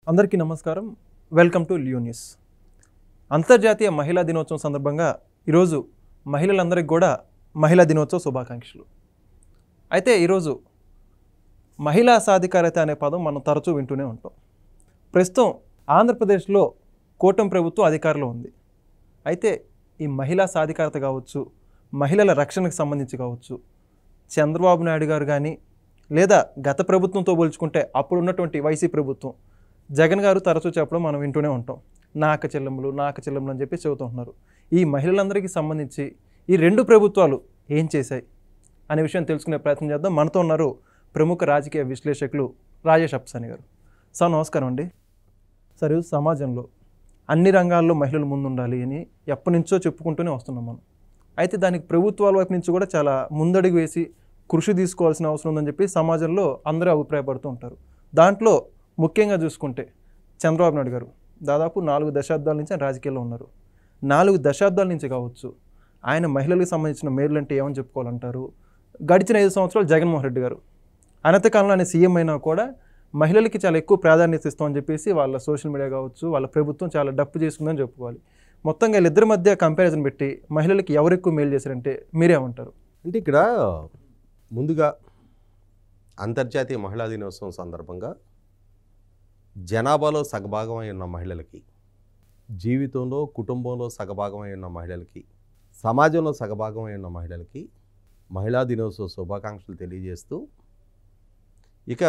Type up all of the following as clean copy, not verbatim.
అందరికీ నమస్కారం. Welcome to Leo news. అంతర్జాతీయ మహిళా దినోత్సవం సందర్భంగా ఈరోజు మహిళలందరికీ కూడా మహిళా దినోత్సవ శుభాకాంక్షలు. అయితే ఈరోజు మహిళా సాధికారత అనే పదం మనం తరచూ వింటూనే ఉంటాం. ప్రస్తుతం ఆంధ్రప్రదేశ్లో కూటమి ప్రభుత్వం అధికారంలో ఉంది. అయితే ఈ మహిళా సాధికారత కావచ్చు, మహిళల రక్షణకు సంబంధించి కావచ్చు, చంద్రబాబు నాయుడు గారు కానీ లేదా గత ప్రభుత్వంతో పోల్చుకుంటే అప్పుడు ఉన్నటువంటి వైసీ ప్రభుత్వం జగన్ గారు తరచూ చెప్పడం మనం వింటూనే ఉంటాం. నాక చెల్లెములు అని చెప్పి చెబుతుంటున్నారు. ఈ మహిళలందరికీ సంబంధించి ఈ రెండు ప్రభుత్వాలు ఏం చేశాయి అనే విషయం తెలుసుకునే ప్రయత్నం చేద్దాం. మనతో ఉన్నారు ప్రముఖ రాజకీయ విశ్లేషకులు రాజేష్ అప్సాని గారు. సార్ నమస్కారం అండి. సార్ సమాజంలో అన్ని రంగాల్లో మహిళలు ముందుండాలి అని ఎప్పటి నుంచో చెప్పుకుంటూనే వస్తున్నాం మనం. అయితే దానికి ప్రభుత్వాల వైపు నుంచి కూడా చాలా ముందడుగు వేసి కృషి తీసుకోవాల్సిన అవసరం ఉందని చెప్పి సమాజంలో అందరూ అభిప్రాయపడుతూ ఉంటారు. దాంట్లో ముఖ్యంగా చూసుకుంటే చంద్రబాబు నాయుడు గారు దాదాపు 4 దశాబ్దాల నుంచి ఆయన రాజకీయాల్లో ఉన్నారు. 4 దశాబ్దాల నుంచి కావచ్చు ఆయన మహిళలకు సంబంధించిన మేలు అంటే ఏమని చెప్పుకోవాలంటారు? గడిచిన 5 సంవత్సరాలు జగన్మోహన్ రెడ్డి గారు అనతికాలంలో ఆయన సీఎం అయినా కూడా మహిళలకి చాలా ఎక్కువ ప్రాధాన్యత ఇస్తామని చెప్పేసి వాళ్ళ సోషల్ మీడియా కావచ్చు, వాళ్ళ ప్రభుత్వం చాలా డప్పు చేసుకుందని చెప్పుకోవాలి. మొత్తంగా వీళ్ళిద్దరి మధ్య కంపారిజన్ పెట్టి మహిళలకి ఎవరు ఎక్కువ మేలు చేశారంటే మీరేమంటారు? అంటే ఇక్కడ ముందుగా అంతర్జాతీయ మహిళా దినోత్సవం సందర్భంగా జనాభాలో సగభాగమై ఉన్న మహిళలకి, జీవితంలో కుటుంబంలో సగభాగమై ఉన్న మహిళలకి, సమాజంలో సగభాగమై ఉన్న మహిళలకి మహిళా దినోత్సవ శుభాకాంక్షలు తెలియజేస్తూ, ఇక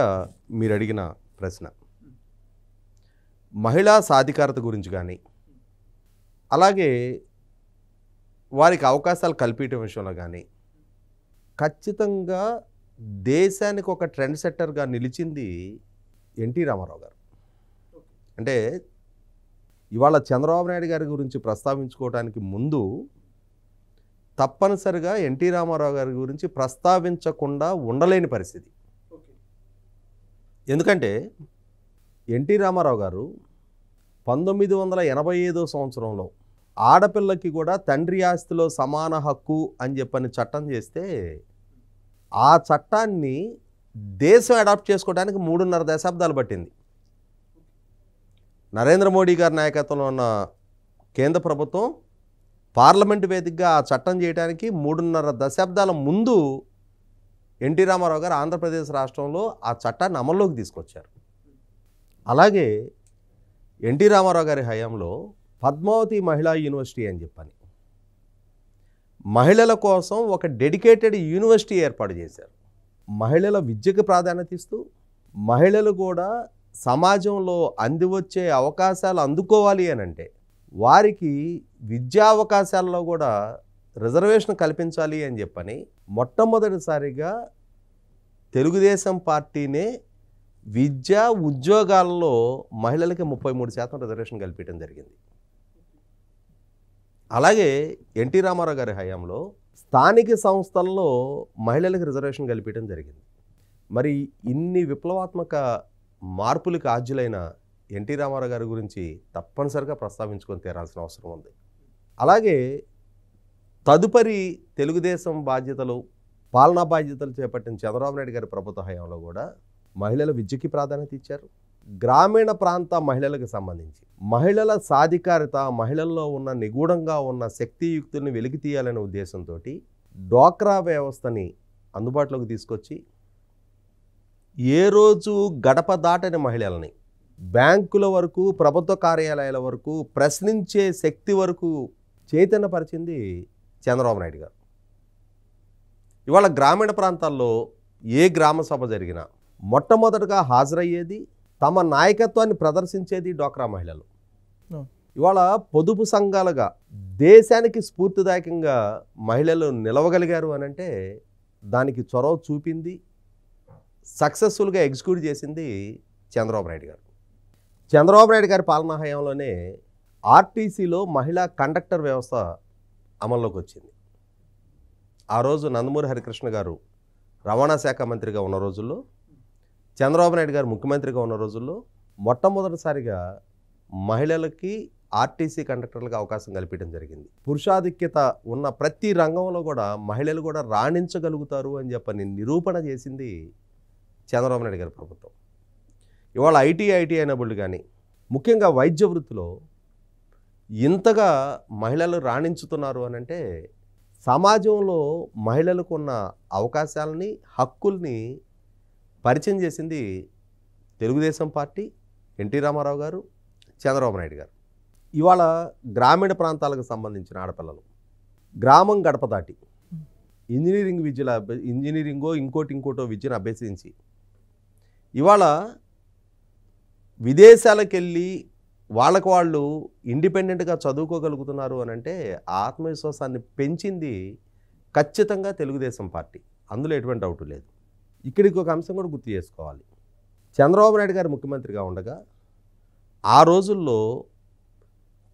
మీరు అడిగిన ప్రశ్న మహిళా సాధికారత గురించి కానీ అలాగే వారికి అవకాశాలు కల్పించడం విషయంలో కానీ ఖచ్చితంగా దేశానికి ఒక ట్రెండ్ సెట్టర్గా నిలిచింది ఎన్టీ రామారావు గారు. అంటే ఇవాళ చంద్రబాబు నాయుడు గారి గురించి ప్రస్తావించుకోవడానికి ముందు తప్పనిసరిగా ఎన్టీ రామారావు గారి గురించి ప్రస్తావించకుండా ఉండలేని పరిస్థితి. ఎందుకంటే ఎన్టీ రామారావు గారు 1985 సంవత్సరంలో ఆడపిల్లకి కూడా తండ్రి ఆస్తిలో సమాన హక్కు అని చెప్పని చట్టం చేస్తే ఆ చట్టాన్ని దేశం అడాప్ట్ చేసుకోవడానికి 3.5 దశాబ్దాలు పట్టింది. నరేంద్ర మోడీ గారి నాయకత్వంలో ఉన్న కేంద్ర ప్రభుత్వం పార్లమెంటు వేదికగా ఆ చట్టం చేయడానికి 3.5 దశాబ్దాల ముందు ఎన్టీ రామారావు గారు ఆంధ్రప్రదేశ్ రాష్ట్రంలో ఆ చట్టాన్ని అమల్లోకి తీసుకొచ్చారు. అలాగే ఎన్టీ రామారావు గారి హయాంలో పద్మావతి మహిళా యూనివర్సిటీ అని చెప్పని మహిళల కోసం ఒక డెడికేటెడ్ యూనివర్సిటీ ఏర్పాటు చేశారు. మహిళల విద్యకు ప్రాధాన్యత ఇస్తూ మహిళలు కూడా సమాజంలో అందివచ్చే అవకాశాలు అందుకోవాలి అని అంటే వారికి విద్యా అవకాశాల్లో కూడా రిజర్వేషన్ కల్పించాలి అని చెప్పని మొట్టమొదటిసారిగా తెలుగుదేశం పార్టీనే విద్యా ఉద్యోగాల్లో మహిళలకి 33% రిజర్వేషన్ కల్పించడం జరిగింది. అలాగే ఎన్టీ రామారావు గారి హయాంలో స్థానిక సంస్థల్లో మహిళలకు రిజర్వేషన్ కల్పించడం జరిగింది. మరి ఇన్ని విప్లవాత్మక మార్పులకు ఆద్యులైన ఎన్టీ రామారావు గారి గురించి తప్పనిసరిగా ప్రస్తావించుకొని తీరాల్సిన అవసరం ఉంది. అలాగే తదుపరి తెలుగుదేశం పాలనా బాధ్యతలు చేపట్టిన చంద్రబాబు నాయుడు గారి ప్రభుత్వ హయాంలో కూడా మహిళల విద్యకి ప్రాధాన్యత ఇచ్చారు. గ్రామీణ ప్రాంత మహిళలకు సంబంధించి మహిళల సాధికారత, మహిళల్లో ఉన్న నిగూఢంగా ఉన్న శక్తియుక్తుల్ని వెలికి తీయాలనే ఉద్దేశంతో డ్వాక్రా వ్యవస్థని అందుబాటులోకి తీసుకొచ్చి ఏ రోజు గడప దాటని మహిళలని బ్యాంకుల వరకు, ప్రభుత్వ కార్యాలయాల వరకు, ప్రశ్నించే శక్తి వరకు చైతన్యపరిచింది చంద్రబాబు నాయుడు గారు. ఇవాళ గ్రామీణ ప్రాంతాల్లో ఏ గ్రామ సభ జరిగినా మొట్టమొదటిగా హాజరయ్యేది, తమ నాయకత్వాన్ని ప్రదర్శించేది డ్వాక్రా మహిళలు. ఇవాళ పొదుపు సంఘాలుగా దేశానికి స్ఫూర్తిదాయకంగా మహిళలు నిలవగలిగారు అని అంటే దానికి చొరవ చూపింది, సక్సెస్ఫుల్గా ఎగ్జిక్యూట్ చేసింది చంద్రబాబు నాయుడు గారు. చంద్రబాబు నాయుడు గారి పాలనా హయాంలోనే ఆర్టీసీలో మహిళా కండక్టర్ వ్యవస్థ అమల్లోకి వచ్చింది. ఆ రోజు నందమూరి హరికృష్ణ గారు రవాణా శాఖ మంత్రిగా ఉన్న రోజుల్లో, చంద్రబాబు నాయుడు గారు ముఖ్యమంత్రిగా ఉన్న రోజుల్లో మొట్టమొదటిసారిగా మహిళలకి ఆర్టీసీ కండక్టర్లకు అవకాశం కల్పించడం జరిగింది. పురుషాధిక్యత ఉన్న ప్రతి రంగంలో కూడా మహిళలు కూడా రాణించగలుగుతారు అని చెప్పని నిరూపణ చేసింది చంద్రబాబు నాయుడు గారి ప్రభుత్వం. ఇవాళ ఐటీ అయినప్పుడు కానీ ముఖ్యంగా వైద్య వృత్తిలో ఇంతగా మహిళలు రాణించుతున్నారు అని అంటే సమాజంలో మహిళలకు ఉన్న అవకాశాలని హక్కుల్ని పరిచయం చేసింది తెలుగుదేశం పార్టీ, ఎన్టీ రామారావు గారు, చంద్రబాబు నాయుడు గారు. ఇవాళ గ్రామీణ ప్రాంతాలకు సంబంధించిన ఆడపిల్లలు గ్రామం గడప దాటి ఇంజనీరింగో ఇంకోటో విద్యను అభ్యసించి ఇవాళ విదేశాలకు వెళ్ళి వాళ్ళకు వాళ్ళు ఇండిపెండెంట్గా చదువుకోగలుగుతున్నారు అని అంటే ఆత్మవిశ్వాసాన్ని పెంచింది ఖచ్చితంగా తెలుగుదేశం పార్టీ. అందులో ఎటువంటి డౌట్ లేదు. ఇక్కడికి ఒక అంశం కూడా గుర్తు చేసుకోవాలి. చంద్రబాబు నాయుడు గారు ముఖ్యమంత్రిగా ఉండగా ఆ రోజుల్లో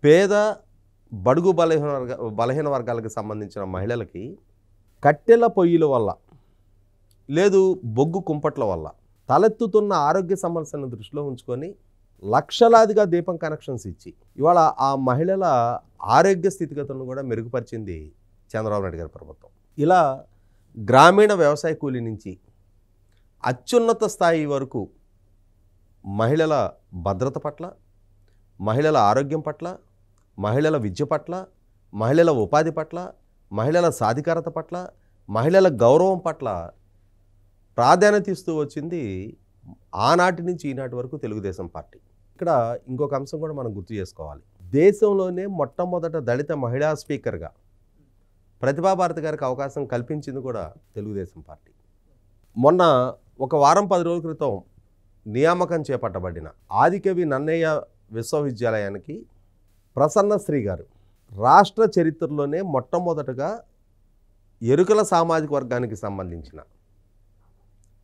పేద బడుగు బలహీన వర్గాలకు సంబంధించిన మహిళలకి కట్టెల పొయ్యిల వల్ల లేదు బొగ్గు కుంపట్ల వల్ల తలెత్తుతున్న ఆరోగ్య సమస్యలను దృష్టిలో ఉంచుకొని లక్షలాదిగా దీపం కనెక్షన్స్ ఇచ్చి ఇవాళ ఆ మహిళల ఆరోగ్య స్థితిగతులను కూడా మెరుగుపరిచింది చంద్రబాబు నాయుడు గారి ప్రభుత్వం. ఇలా గ్రామీణ వ్యవసాయ కూలీ నుంచి అత్యున్నత స్థాయి వరకు మహిళల భద్రత పట్ల, మహిళల ఆరోగ్యం పట్ల, మహిళల విద్య పట్ల, మహిళల ఉపాధి పట్ల, మహిళల సాధికారత పట్ల, మహిళల గౌరవం పట్ల ప్రాధాన్యత ఇస్తూ వచ్చింది ఆనాటి నుంచి ఈనాటి వరకు తెలుగుదేశం పార్టీ. ఇక్కడ ఇంకొక అంశం కూడా మనం గుర్తు చేసుకోవాలి. దేశంలోనే మొట్టమొదట దళిత మహిళా స్పీకర్గా ప్రతిభాభారతి గారికి అవకాశం కల్పించింది కూడా తెలుగుదేశం పార్టీ. మొన్న ఒక వారం 10 రోజుల క్రితం నియామకం చేపట్టబడిన ఆదికవి నన్నయ్య విశ్వవిద్యాలయానికి ప్రసన్నశ్రీ గారు రాష్ట్ర చరిత్రలోనే మొట్టమొదటగా ఎరుకల సామాజిక వర్గానికి సంబంధించిన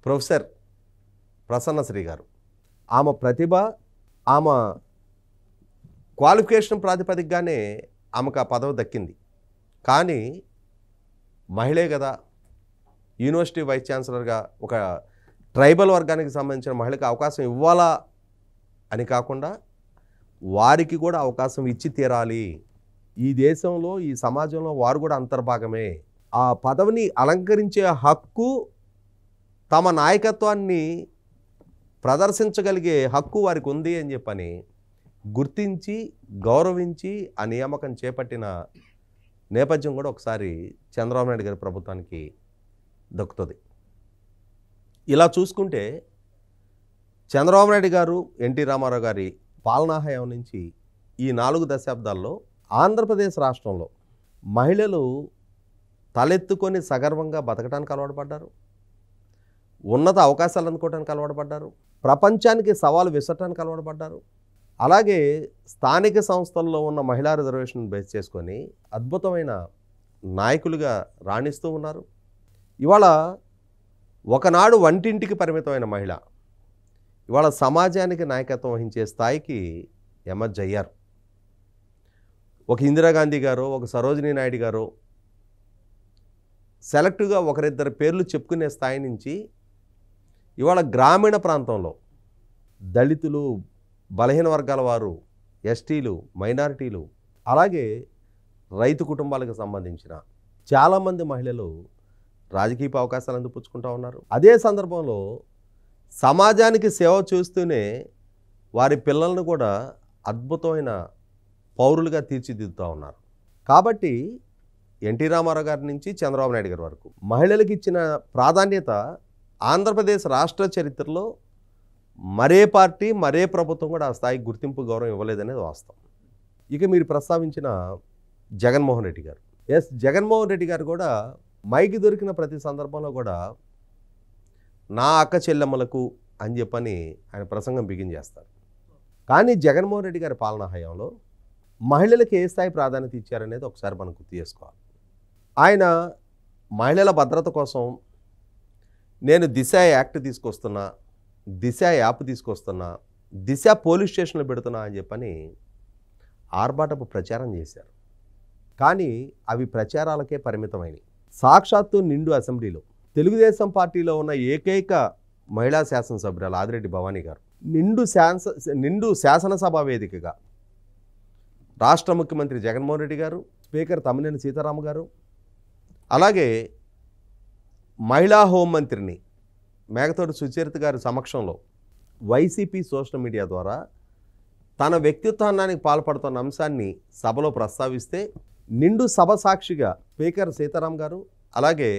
ప్రొఫెసర్ ప్రసన్నశ్రీ గారు, ఆమె ప్రతిభ, ఆమె క్వాలిఫికేషన్ ప్రాతిపదికగానే ఆమెకు ఆ పదవి దక్కింది. కానీ మహిళే కదా, యూనివర్సిటీ వైస్ ఛాన్సలర్గా ఒక ట్రైబల్ వర్గానికి సంబంధించిన మహిళకు అవకాశం ఇవ్వాలా అని కాకుండా వారికి కూడా అవకాశం ఇచ్చి తీరాలి. ఈ దేశంలో ఈ సమాజంలో వారు కూడా అంతర్భాగమే. ఆ పదవిని అలంకరించే హక్కు, తమ నాయకత్వాన్ని ప్రదర్శించగలిగే హక్కు వారికి ఉంది అని చెప్పని గుర్తించి గౌరవించి ఆ నియామకం చేపట్టిన నేపథ్యం కూడా ఒకసారి చంద్రబాబు నాయుడు గారి ప్రభుత్వానికి దక్కుతుంది. ఇలా చూసుకుంటే చంద్రబాబు నాయుడు గారు, ఎన్టీ రామారావు గారి పాలనా హయాం నుంచి ఈ 4 దశాబ్దాల్లో ఆంధ్రప్రదేశ్ రాష్ట్రంలో మహిళలు తలెత్తుకొని సగర్వంగా బతకడానికి అలవాటు పడ్డారు, ఉన్నత అవకాశాలు అందుకోవడానికి అలవాటు పడ్డారు, ప్రపంచానికి సవాలు విసరటానికి అలవాటు పడ్డారు. అలాగే స్థానిక సంస్థల్లో ఉన్న మహిళా రిజర్వేషన్ బేస్ చేసుకొని అద్భుతమైన నాయకులుగా రాణిస్తూ ఉన్నారు. ఇవాళ ఒకనాడు వంటింటికి పరిమితమైన మహిళ ఇవాళ సమాజానికి నాయకత్వం వహించే స్థాయికి ఎమర్జ్ అయ్యారు. ఒక ఇందిరాగాంధీ గారు, ఒక సరోజినీ నాయుడు గారు సెలెక్ట్గా ఒకరిద్దరు పేర్లు చెప్పుకునే స్థాయి నుంచి ఇవాళ గ్రామీణ ప్రాంతంలో దళితులు, బలహీన వర్గాల వారు, ఎస్టీలు, మైనారిటీలు, అలాగే రైతు కుటుంబాలకు సంబంధించిన చాలామంది మహిళలు రాజకీయ అవకాశాలు అందిపుచ్చుకుంటూ ఉన్నారు. అదే సందర్భంలో సమాజానికి సేవ చేస్తూనే వారి పిల్లలను కూడా అద్భుతమైన పౌరులుగా తీర్చిదిద్దుతూ ఉన్నారు. కాబట్టి ఎన్టీ రామారావు గారి నుంచి చంద్రబాబు నాయుడు గారి వరకు మహిళలకు ఇచ్చిన ప్రాధాన్యత ఆంధ్రప్రదేశ్ రాష్ట్ర చరిత్రలో మరే పార్టీ, మరే ప్రభుత్వం కూడా ఆ స్థాయికి గుర్తింపు, గౌరవం ఇవ్వలేదనేది వాస్తవం. ఇక మీరు ప్రస్తావించిన జగన్మోహన్ రెడ్డి గారు, జగన్మోహన్ రెడ్డి గారు కూడా మైకి దొరికిన ప్రతి సందర్భంలో కూడా నా అక్క చెల్లెమ్మలకు అని చెప్పని ఆయన ప్రసంగం బిగిన్ చేస్తారు. కానీ జగన్మోహన్ రెడ్డి గారి పాలనా హయాంలో మహిళలకు ఏ స్థాయి ప్రాధాన్యత ఇచ్చారనేది ఒకసారి మనం గుర్తు చేసుకోవాలి. ఆయన మహిళల భద్రత కోసం నేను దిశ యాక్ట్ తీసుకొస్తున్నా, దిశ యాప్ తీసుకొస్తున్నా, దిశ పోలీస్ స్టేషన్లో పెడుతున్నా అని చెప్పని ఆర్భాటపు ప్రచారం చేశారు. కానీ అవి ప్రచారాలకే పరిమితమైనవి. సాక్షాత్తు నిండు అసెంబ్లీలో తెలుగుదేశం పార్టీలో ఉన్న ఏకైక మహిళా శాసనసభ్యురాలు ఆదిరెడ్డి భవానీ గారు నిండు శాసనసభ వేదికగా రాష్ట్ర ముఖ్యమంత్రి జగన్మోహన్ రెడ్డి గారు, స్పీకర్ తమ్మినేని సీతారామ గారు, అలాగే మహిళా హోంమంత్రిని మేకతోటి సుచరిత గారి సమక్షంలో వైసీపీ సోషల్ మీడియా ద్వారా తన వ్యక్తిత్వానికి పాల్పడుతున్న అంశాన్ని సభలో ప్రస్తావిస్తే నిండు సభ సాక్షిగా స్పీకర్ సీతారాం గారు అలాగే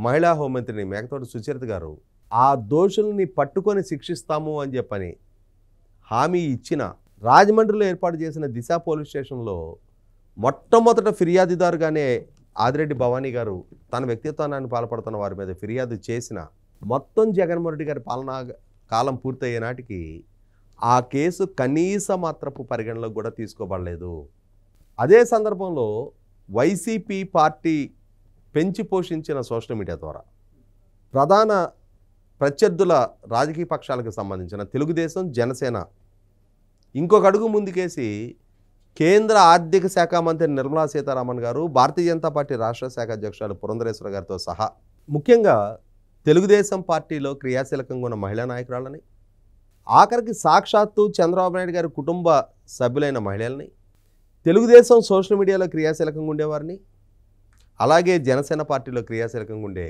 మహిళా హోంమంత్రిని మేకతోటి సుచరిత గారు ఆ దోషుల్ని పట్టుకొని శిక్షిస్తాము అని చెప్పని హామీ ఇచ్చిన రాజమండ్రిలో ఏర్పాటు చేసిన దిశ పోలీస్ స్టేషన్లో మొట్టమొదట ఫిర్యాదుదారుగానే ఆదిరెడ్డి భవానీ గారు తన వ్యక్తిత్వాన్ని పాల్పడుతున్న వారి మీద ఫిర్యాదు చేసిన మొత్తం జగన్మోహన్ రెడ్డి గారి పాలనా కాలం పూర్తయ్యే నాటికి ఆ కేసు కనీస మాత్రపు పరిగణలోకి కూడా తీసుకోబడలేదు. అదే సందర్భంలో వైసీపీ పార్టీ పెంచి పోషించిన సోషల్ మీడియా ద్వారా ప్రధాన ప్రత్యర్థుల రాజకీయ పక్షాలకు సంబంధించిన తెలుగుదేశం, జనసేన ఇంకొక అడుగు ముందుకేసి కేంద్ర ఆర్థిక శాఖ మంత్రి నిర్మలా సీతారామన్ గారు, భారతీయ జనతా పార్టీ రాష్ట్ర శాఖ అధ్యక్షురాలు పురంధరేశ్వర గారితో సహా ముఖ్యంగా తెలుగుదేశం పార్టీలో క్రియాశీలకంగా ఉన్న మహిళా నాయకురాలని, ఆఖరికి సాక్షాత్తు చంద్రబాబు నాయుడు గారి కుటుంబ సభ్యులైన మహిళల్ని, తెలుగుదేశం సోషల్ మీడియాలో క్రియాశీలకంగా ఉండేవారిని, అలాగే జనసేన పార్టీలో క్రియాశీలకంగా ఉండే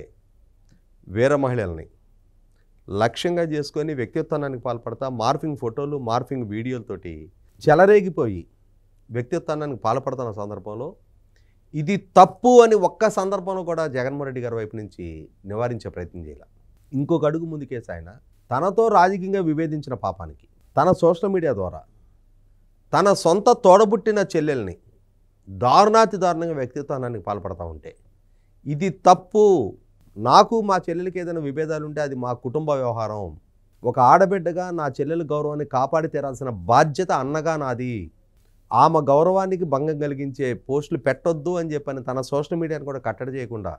వీర మహిళల్ని లక్ష్యంగా చేసుకొని వ్యక్తిత్వానికి పాల్పడతా మార్ఫింగ్ ఫోటోలు, మార్ఫింగ్ వీడియోలతోటి చెలరేగిపోయి వ్యక్తిత్వానికి పాల్పడుతున్న సందర్భంలో ఇది తప్పు అని ఒక్క సందర్భంలో కూడా జగన్మోహన్ రెడ్డి గారి వైపు నుంచి నివారించే ప్రయత్నం చేయాలి. ఇంకొక అడుగు ముందుకేసి ఆయన తనతో రాజకీయంగా విభేదించిన పాపానికి తన సోషల్ మీడియా ద్వారా తన సొంత తోడబుట్టిన చెల్లెల్ని దారుణాతి దారుణంగా వ్యక్తిత్వానికి పాల్పడతా ఉంటే ఇది తప్పు, నాకు మా చెల్లెలకి ఏదైనా విభేదాలు ఉంటే అది మా కుటుంబ వ్యవహారం, ఒక ఆడబిడ్డగా నా చెల్లెల గౌరవాన్ని కాపాడి తీరాల్సిన బాధ్యత అన్నగా నాది, ఆమె గౌరవానికి భంగం కలిగించే పోస్టులు పెట్టొద్దు అని చెప్పని తన సోషల్ మీడియాను కూడా కట్టడి చేయకుండా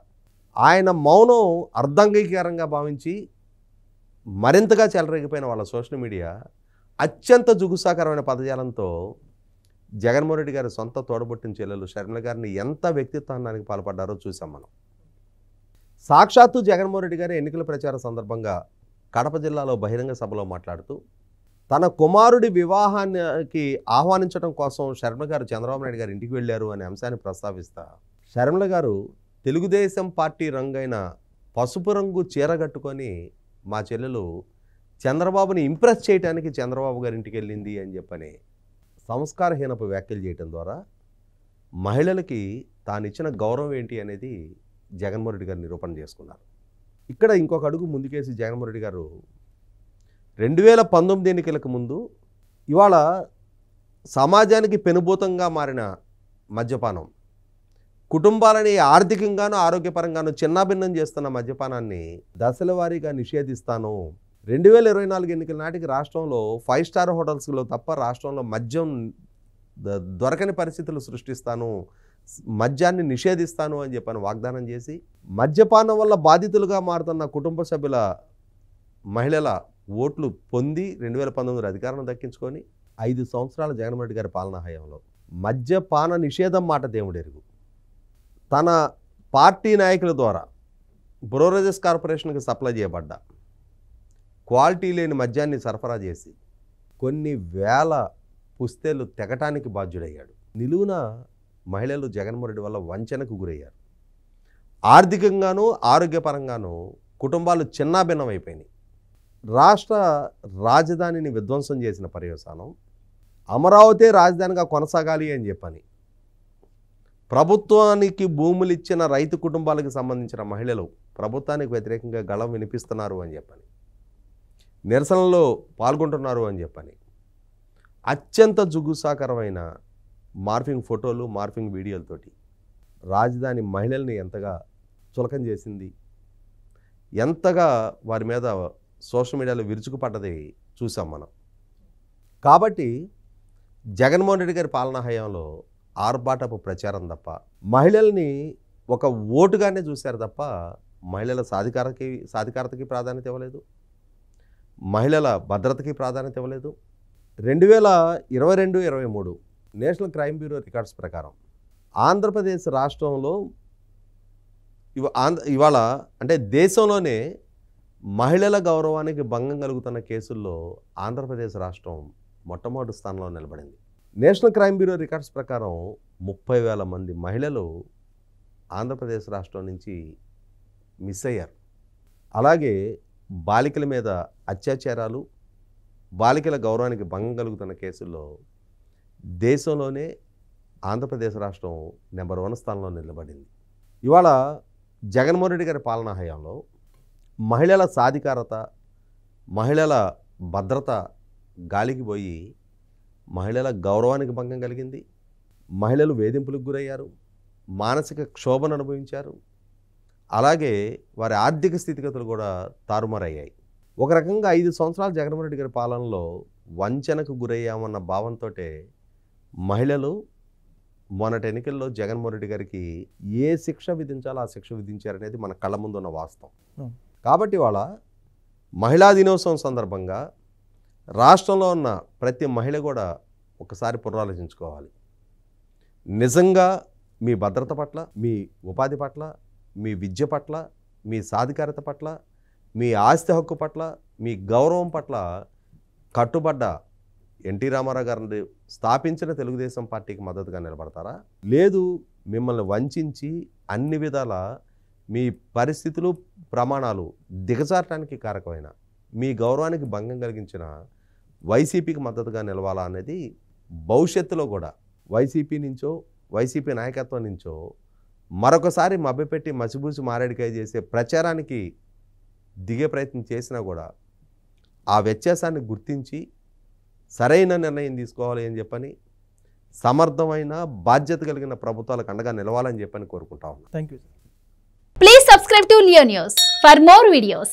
ఆయన మౌనం అర్ధంగీకరంగా భావించి మరింతగా చెలరేగిపోయిన వాళ్ళ సోషల్ మీడియా అత్యంత జుగుసాకరమైన పదజాలంతో జగన్మోహన్ రెడ్డి గారి సొంత తోడబుట్టిన చెల్లెలు షర్మిల గారిని ఎంత వ్యక్తిత్వానికి పాల్పడ్డారో చూసాం మనం. సాక్షాత్తు జగన్మోహన్ రెడ్డి గారి ఎన్నికల ప్రచార సందర్భంగా కడప జిల్లాలో బహిరంగ సభలో మాట్లాడుతూ తన కుమారుడి వివాహానికి ఆహ్వానించడం కోసం షర్మిల గారు చంద్రబాబు నాయుడు గారు ఇంటికి వెళ్ళారు అనే అంశాన్ని ప్రస్తావిస్తా షర్మిల గారు తెలుగుదేశం పార్టీ రంగైన పసుపు రంగు చీర కట్టుకొని మా చెల్లెలు చంద్రబాబుని ఇంప్రెస్ చేయడానికి చంద్రబాబు గారి ఇంటికి వెళ్ళింది అని చెప్పని సంస్కారహీనపు వ్యాఖ్యలు చేయడం ద్వారా మహిళలకి తానిచ్చిన గౌరవం ఏంటి అనేది జగన్మోహన్ రెడ్డి గారు నిరూపణ చేసుకున్నారు. ఇక్కడ ఇంకొక అడుగు ముందుకేసి జగన్మోహన్ రెడ్డి గారు 2019 ఎన్నికలకు ముందు ఇవాళ సమాజానికి పెనుభూతంగా మారిన మద్యపానం, కుటుంబాలని ఆర్థికంగాను ఆరోగ్యపరంగాను చిన్నాభిన్నం చేస్తున్న మద్యపానాన్ని దశల వారీగా నిషేధిస్తాను, 2024 ఎన్నికల నాటికి రాష్ట్రంలో 5 స్టార్ హోటల్స్లో తప్ప రాష్ట్రంలో మద్యం దొరకని పరిస్థితులు సృష్టిస్తాను, మద్యాన్ని నిషేధిస్తాను అని చెప్పని వాగ్దానం చేసి మద్యపానం వల్ల బాధితులుగా మారుతున్న కుటుంబ సభ్యుల మహిళల ఓట్లు పొంది 2019 అధికారం దక్కించుకొని 5 సంవత్సరాల జగన్మోహన్ రెడ్డి గారి పాలనా హయాంలో మద్యపాన నిషేధం మాట దేవుడెరుగు తన పార్టీ నాయకుల ద్వారా బ్రోరేజెస్ కార్పొరేషన్కి సప్లై చేయబడ్డ క్వాలిటీ లేని మద్యాన్ని సరఫరా చేసి కొన్ని వేల పుస్తేలు తెగటానికి బాధ్యుడయ్యాడు. నిలువున మహిళలు జగన్మోహన్ రెడ్డి వల్ల వంచనకు గురయ్యారు. ఆర్థికంగాను ఆరోగ్యపరంగాను కుటుంబాలు చిన్నాభిన్నం అయిపోయినాయి. రాష్ట్ర రాజధానిని విధ్వంసం చేసిన పర్యవసానం అమరావతి రాజధానిగా కొనసాగాలి అని చెప్పని ప్రభుత్వానికి భూములు ఇచ్చిన రైతు కుటుంబాలకు సంబంధించిన మహిళలు ప్రభుత్వానికి వ్యతిరేకంగా గళం వినిపిస్తున్నారు అని చెప్పని నిరసనలో పాల్గొంటున్నారు అని చెప్పని అత్యంత జుగుసాకరమైన మార్ఫింగ్ ఫోటోలు, మార్ఫింగ్ వీడియోలతోటి రాజధాని మహిళల్ని ఎంతగా చులకం చేసింది, ఎంతగా వారి మీద సోషల్ మీడియాలో విరుచుకుపడ్డది చూసాం మనం. కాబట్టి జగన్మోహన్ రెడ్డి గారి పాలనా హయాంలో ఆర్భాటపు ప్రచారం తప్ప మహిళల్ని ఒక ఓటుగానే చూశారు తప్ప మహిళల సాధికారతకి ప్రాధాన్యత ఇవ్వలేదు, మహిళల భద్రతకి ప్రాధాన్యత ఇవ్వలేదు. 2022-23 నేషనల్ క్రైమ్ బ్యూరో రికార్డ్స్ ప్రకారం ఆంధ్రప్రదేశ్ రాష్ట్రంలో ఇవాళ అంటే దేశంలోనే మహిళల గౌరవానికి భంగం కలుగుతున్న కేసుల్లో ఆంధ్రప్రదేశ్ రాష్ట్రం మొట్టమొదటి స్థానంలో నిలబడింది. నేషనల్ క్రైమ్ బ్యూరో రికార్డ్స్ ప్రకారం 30,000 మంది మహిళలు ఆంధ్రప్రదేశ్ రాష్ట్రం నుంచి మిస్ అయ్యారు. అలాగే బాలికల మీద అత్యాచారాలు, బాలికల గౌరవానికి భంగం కలుగుతున్న కేసుల్లో దేశంలోనే ఆంధ్రప్రదేశ్ రాష్ట్రం నెంబర్ 1 స్థానంలో నిలబడింది. ఇవాళ జగన్మోహన్ రెడ్డి గారి పాలనా హయాంలో మహిళల సాధికారత, మహిళల భద్రత గాలికి పోయి మహిళల గౌరవానికి భంగం కలిగింది. మహిళలు వేధింపులకు గురయ్యారు, మానసిక క్షోభను అనుభవించారు. అలాగే వారి ఆర్థిక స్థితిగతులు కూడా తారుమారయ్యాయి. ఒక రకంగా 5 సంవత్సరాలు జగన్మోహన్ రెడ్డి గారి పాలనలో వంచనకు గురయ్యామన్న భావంతో మహిళలు మొన్నటి ఎన్నికల్లో జగన్మోహన్ రెడ్డి గారికి ఏ శిక్ష విధించాలో ఆ శిక్ష విధించారనేది మన కళ్ళ ముందు ఉన్న వాస్తవం. కాబట్టి వాళ్ళ మహిళా దినోత్సవం సందర్భంగా రాష్ట్రంలో ఉన్న ప్రతి మహిళ కూడా ఒకసారి పునరాలోచించుకోవాలి. నిజంగా మీ భద్రత పట్ల, మీ ఉపాధి పట్ల, మీ విద్య పట్ల, మీ సాధికారత పట్ల, మీ ఆస్తి హక్కు పట్ల, మీ గౌరవం పట్ల కట్టుబడ్డ ఎన్టీ రామారావు గారిని స్థాపించిన తెలుగుదేశం పార్టీకి మద్దతుగా నిలబడతారా? లేదు, మిమ్మల్ని వంచి అన్ని విధాల మీ పరిస్థితులు, ప్రమాణాలు దిగజారటానికి కారకమైన, మీ గౌరవానికి భంగం కలిగించిన వైసీపీకి మద్దతుగా నిలవాలా అనేది భవిష్యత్తులో కూడా వైసీపీ నుంచో, వైసీపీ నాయకత్వం నుంచో మరొకసారి మభ్యపెట్టి మసిబూసి మారేడికాయ చేసే ప్రచారానికి దిగే ప్రయత్నం చేసినా కూడా ఆ వ్యత్యాసాన్ని గుర్తించి సరైన నిర్ణయం తీసుకోవాలి అని చెప్పని, సమర్థమైన బాధ్యత కలిగిన ప్రభుత్వాలకు అండగా నిలవాలని చెప్పని కోరుకుంటా ఉన్నాను. Thank you. Please subscribe to Leo News for more videos.